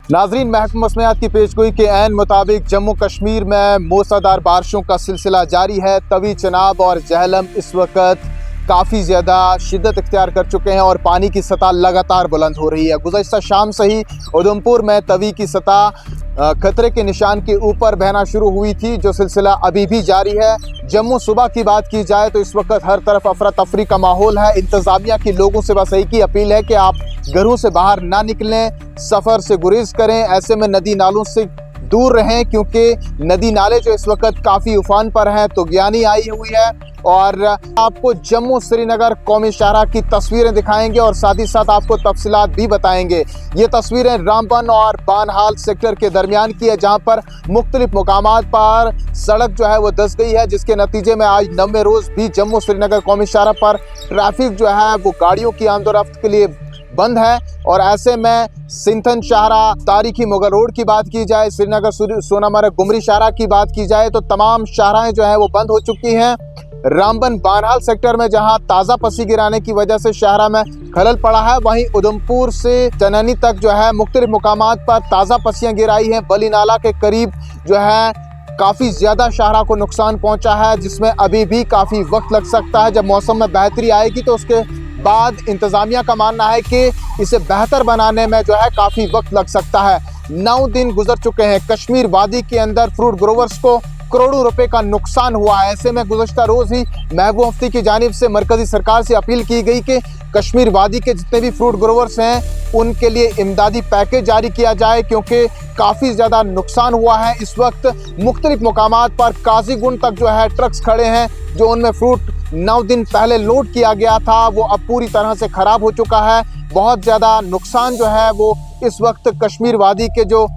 नाजरीन, महकमा मौसमियात की पेशगोई के ऐन मुताबिक जम्मू कश्मीर में मूसलाधार बारिशों का सिलसिला जारी है। तवी, चनाब और जहलम इस वक्त काफ़ी ज़्यादा शिद्दत इख्तियार कर चुके हैं और पानी की सतह लगातार बुलंद हो रही है। गुज़श्ता शाम से ही उधमपुर में तवी की सतह खतरे के निशान के ऊपर बहना शुरू हुई थी, जो सिलसिला अभी भी जारी है। जम्मू सुबह की बात की जाए तो इस वक्त हर तरफ अफरा तफरी का माहौल है। इंतज़ामिया की लोगों से बस एक ही अपील है कि आप घरों से बाहर ना निकलें, सफ़र से गुरेज करें। ऐसे में नदी नालों से दूर रहें, क्योंकि नदी नाले जो इस वक्त काफ़ी उफान पर हैं, तुगयानी आई हुई है। और आपको जम्मू श्रीनगर कौमी शाहराह की तस्वीरें दिखाएंगे और साथ ही साथ आपको तफसीलात भी बताएंगे। ये तस्वीरें रामबन और बानहाल सेक्टर के दरमियान की है, जहां पर मुख्तलिफ मुकामात पर सड़क जो है वो धंस गई है, जिसके नतीजे में आज 9वें रोज़ भी जम्मू श्रीनगर कौमी शाहराह पर ट्रैफिक जो है वो गाड़ियों की आमदोरफ्त के लिए बंद है। और ऐसे में सिंथन शाहराह, तारीखी मुगल रोड की बात की जाए, श्रीनगर सोनामर्ग गुमरी शाहराह की बात की जाए तो तमाम शाहराहें जो हैं वो बंद हो चुकी हैं। रामबन बानहाल सेक्टर में जहां ताज़ा पसी गिराने की वजह से शाहराह में खलल पड़ा है, वहीं उधमपुर से चननी तक जो है मुख्तलिफ मुकामात पर ताज़ा पसियां गिराई हैं। बली नाला के करीब जो है काफ़ी ज़्यादा शाहराह को नुकसान पहुंचा है, जिसमें अभी भी काफ़ी वक्त लग सकता है। जब मौसम में बेहतरी आएगी तो उसके बाद इंतज़ामिया का मानना है कि इसे बेहतर बनाने में जो है काफ़ी वक्त लग सकता है। 9 दिन गुजर चुके हैं। कश्मीर वादी के अंदर फ्रूट ग्रोवर्स को करोड़ों रुपए का नुकसान हुआ है। ऐसे में गुज़श्ता रोज़ ही महबूब मुफ्ती की जानिब से मरकज़ी सरकार से अपील की गई कि कश्मीर वादी के जितने भी फ्रूट ग्रोवर्स हैं उनके लिए इमदादी पैकेज जारी किया जाए, क्योंकि काफ़ी ज़्यादा नुकसान हुआ है। इस वक्त मुख्तलिफ मुकामात पर काजीगुंड तक जो है ट्रक्स खड़े हैं, जो उनमें फ्रूट 9 दिन पहले लोड किया गया था वो अब पूरी तरह से ख़राब हो चुका है। बहुत ज़्यादा नुकसान जो है वो इस वक्त कश्मीर वादी के जो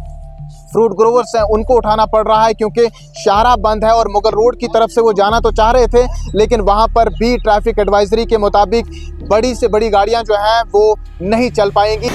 फ्रूट ग्रोवर्स हैं उनको उठाना पड़ रहा है, क्योंकि शाहराह बंद है और मुगल रोड की तरफ से वो जाना तो चाह रहे थे, लेकिन वहाँ पर भी ट्रैफिक एडवाइजरी के मुताबिक बड़ी से बड़ी गाड़ियाँ जो हैं वो नहीं चल पाएंगी।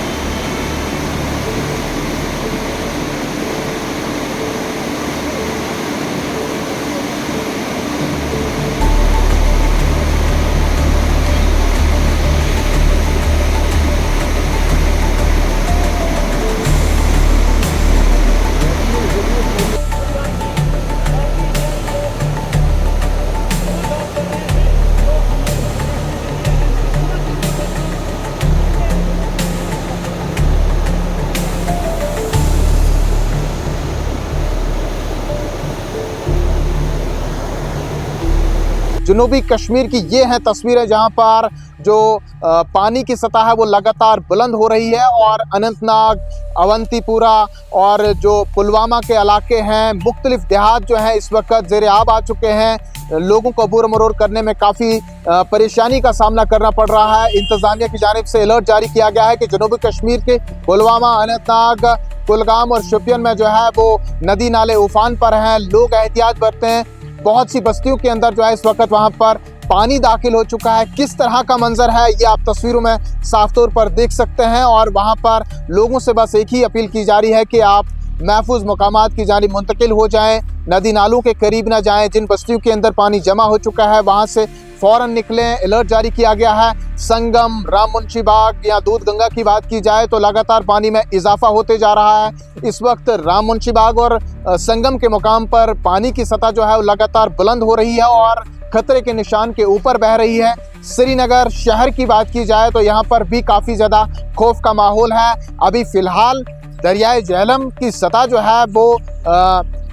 जनूबी कश्मीर की ये हैं तस्वीरें, जहां पर जो पानी की सतह है वो लगातार बुलंद हो रही है और अनंतनाग, अवंतीपुरा और जो पुलवामा के इलाके हैं, मुख्तलिफ देहात जो हैं इस वक्त ज़ेर आब आ चुके हैं। लोगों को अबूर मरोर करने में काफ़ी परेशानी का सामना करना पड़ रहा है। इंतज़ामिया की जानिब से अलर्ट जारी किया गया है कि जनूबी कश्मीर के पुलवामा, अनंतनाग, कुलगाम और शोपियान में जो है वो नदी नाले उफान पर हैं। लोग एहतियात बरतें। बहुत सी बस्तियों के अंदर जो है इस वक्त वहां पर पानी दाखिल हो चुका है। किस तरह का मंजर है ये आप तस्वीरों में साफ तौर पर देख सकते हैं। और वहां पर लोगों से बस एक ही अपील की जा रही है कि आप महफूज मकामात की जानिब मुंतकिल हो जाएं, नदी नालों के करीब ना जाएं। जिन बस्तियों के अंदर पानी जमा हो चुका है वहां से फ़ौरन निकलें। अलर्ट जारी किया गया है। संगम, राम मुंशी बाग या दूध गंगा की बात की जाए तो लगातार पानी में इजाफा होते जा रहा है। इस वक्त राम मुंशी बाग और संगम के मुकाम पर पानी की सतह जो है वो लगातार बुलंद हो रही है और खतरे के निशान के ऊपर बह रही है। श्रीनगर शहर की बात की जाए तो यहाँ पर भी काफ़ी ज़्यादा खौफ का माहौल है। अभी फ़िलहाल दरियाए झेलम की सतह जो है वो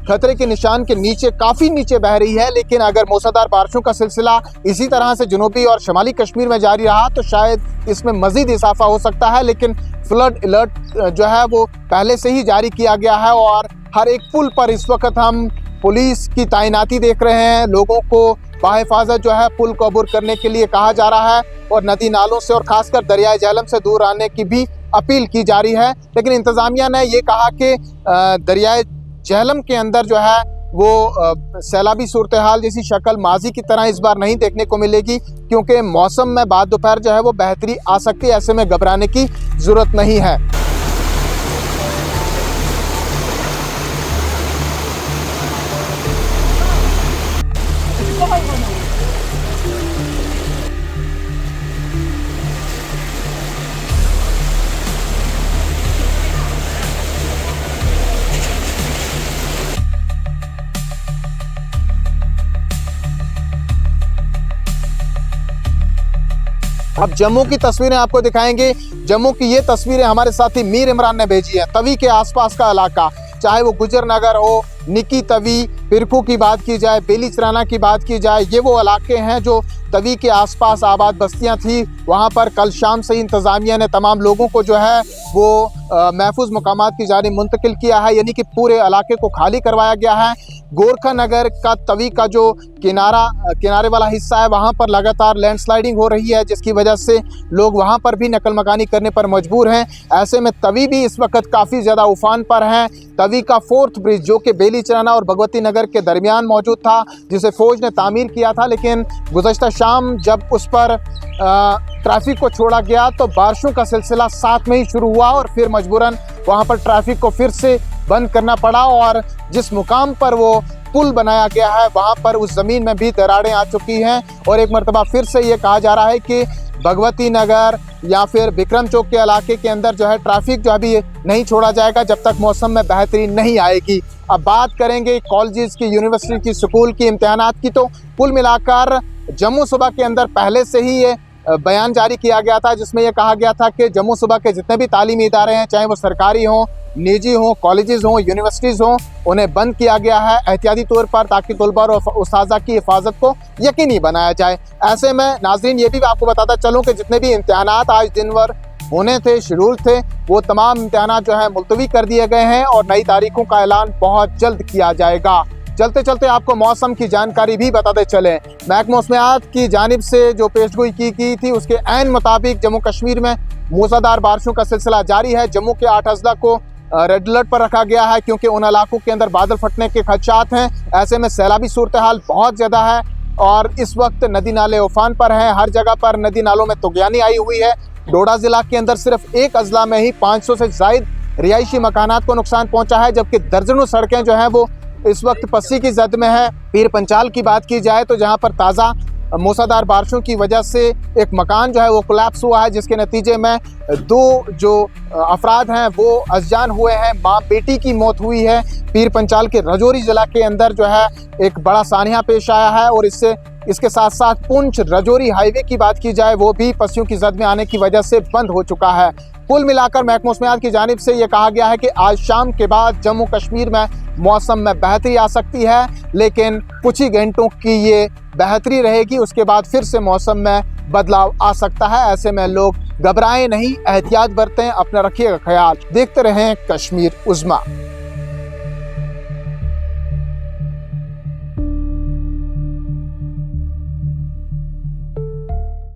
खतरे के निशान के नीचे, काफ़ी नीचे बह रही है, लेकिन अगर मूसलाधार बारिशों का सिलसिला इसी तरह से जनूबी और शमाली कश्मीर में जारी रहा तो शायद इसमें मज़ीद इजाफा हो सकता है। लेकिन फ्लड अलर्ट जो है वो पहले से ही जारी किया गया है और हर एक पुल पर इस वक्त हम पुलिस की तैनाती देख रहे हैं। लोगों को बाहिफाजत जो है पुल को अबूर करने के लिए कहा जा रहा है और नदी नालों से और ख़ासकर दरियाए झेलम से दूर आने की भी अपील की जा रही है। लेकिन इंतज़ामिया ने ये कहा कि दरियाए झेलम के अंदर जो है वो सैलाबी सूरत हाल जैसी शक्ल माजी की तरह इस बार नहीं देखने को मिलेगी, क्योंकि मौसम में बाद दोपहर जो है वो बेहतरी आ सकती है। ऐसे में घबराने की ज़रूरत नहीं है। अब जम्मू की तस्वीरें आपको दिखाएंगे। जम्मू की ये तस्वीरें हमारे साथी मीर इमरान ने भेजी है। तवी के आसपास का इलाका, चाहे वो गुजर नगर हो, निकी तवी, पिरकू की बात की जाए, बेली चराना की बात की जाए, ये वो इलाके हैं जो तवी के आसपास आबाद बस्तियां थी। वहां पर कल शाम से ही इंतज़ामिया ने तमाम लोगों को जो है वो महफूज मकामात की जानिब मुंतकिल किया है, यानी कि पूरे इलाके को खाली करवाया गया है। गोरखा नगर का तवी का जो किनारे वाला हिस्सा है, वहाँ पर लगातार लैंडस्लाइडिंग हो रही है, जिसकी वजह से लोग वहाँ पर भी नकल मकानी करने पर मजबूर हैं। ऐसे में तवी भी इस वक्त काफ़ी ज़्यादा उफान पर है। तवी का 4th ब्रिज जो कि बेली चराना और भगवती नगर के दरमियान मौजूद था, जिसे फ़ौज ने तामीर किया था, लेकिन गुज़श्ता शाम जब उस पर ट्रैफिक को छोड़ा गया तो बारिशों का सिलसिला साथ में ही शुरू हुआ और फिर मजबूरन वहाँ पर ट्रैफिक को फिर से बंद करना पड़ा। और जिस मुकाम पर वो पुल बनाया गया है, वहाँ पर उस ज़मीन में भी दरारें आ चुकी हैं और एक मरतबा फिर से ये कहा जा रहा है कि भगवती नगर या फिर विक्रम चौक के इलाके के अंदर जो है ट्रैफिक जो अभी नहीं छोड़ा जाएगा जब तक मौसम में बेहतरी नहीं आएगी। अब बात करेंगे कॉलेजेस की, यूनिवर्सिटी की, स्कूल की इम्तहानात की, तो कुल मिलाकर जम्मू सूबा के अंदर पहले से ही ये बयान जारी किया गया था, जिसमें यह कहा गया था कि जम्मू सूबा के जितने भी तालीमी इदारे हैं, चाहे वो सरकारी हों, निजी हों, कॉलेजेस हों, यूनिवर्सिटीज़ हों, उन्हें बंद किया गया है एहतियाती तौर पर, ताकि तलबा और उस्ताज़ा की हिफाजत को यकीनी बनाया जाए। ऐसे में नाज़रीन ये भी आपको बताता चलूँ कि जितने भी इम्तहानात आज दिन भर होने थे, शेड्यूल थे, वो तमाम इम्तहानात जो है मुलतवी कर दिए गए हैं और नई तारीखों का ऐलान बहुत जल्द किया जाएगा। चलते चलते आपको मौसम की जानकारी भी बताते चलें। महकमा मौसमियात की जानिब से जो पेशगोई की गई थी, उसके ऐन मुताबिक जम्मू कश्मीर में मूसलाधार बारिशों का सिलसिला जारी है। जम्मू के 8 अजला को रेड अलर्ट पर रखा गया है, क्योंकि उन इलाकों के अंदर बादल फटने के खदशात हैं। ऐसे में सैलाबी सूरत हाल बहुत ज़्यादा है और इस वक्त नदी नाले उफान पर हैं। हर जगह पर नदी नालों में तुगयानी आई हुई है। डोडा ज़िला के अंदर सिर्फ एक अजला में ही 500 से ज़ायद रिहायशी मकानात को नुकसान पहुँचा है, जबकि दर्जनों सड़कें जो हैं वो इस वक्त पस्सी की जद में है। पीर पंचाल की बात की जाए तो जहां पर ताज़ा मूसलाधार बारिशों की वजह से एक मकान जो है वो कोलैप्स हुआ है, जिसके नतीजे में 2 जो अफराद हैं वो अजजान हुए हैं। माँ बेटी की मौत हुई है। पीर पंचाल के रजौरी ज़िला के अंदर जो है एक बड़ा सानिया पेश आया है और इसके साथ साथ पुंछ रजौरी हाईवे की बात की जाए, वो भी पस्सियों की जद में आने की वजह से बंद हो चुका है। कुल मिलाकर महकमा मौसमियात की जानिब से ये कहा गया है कि आज शाम के बाद जम्मू कश्मीर में मौसम में बेहतरी आ सकती है, लेकिन कुछ ही घंटों की ये बेहतरी रहेगी, उसके बाद फिर से मौसम में बदलाव आ सकता है। ऐसे में लोग घबराएं नहीं, एहतियात बरतें, अपना रखिएगा ख्याल। देखते रहें कश्मीर उज़्मा।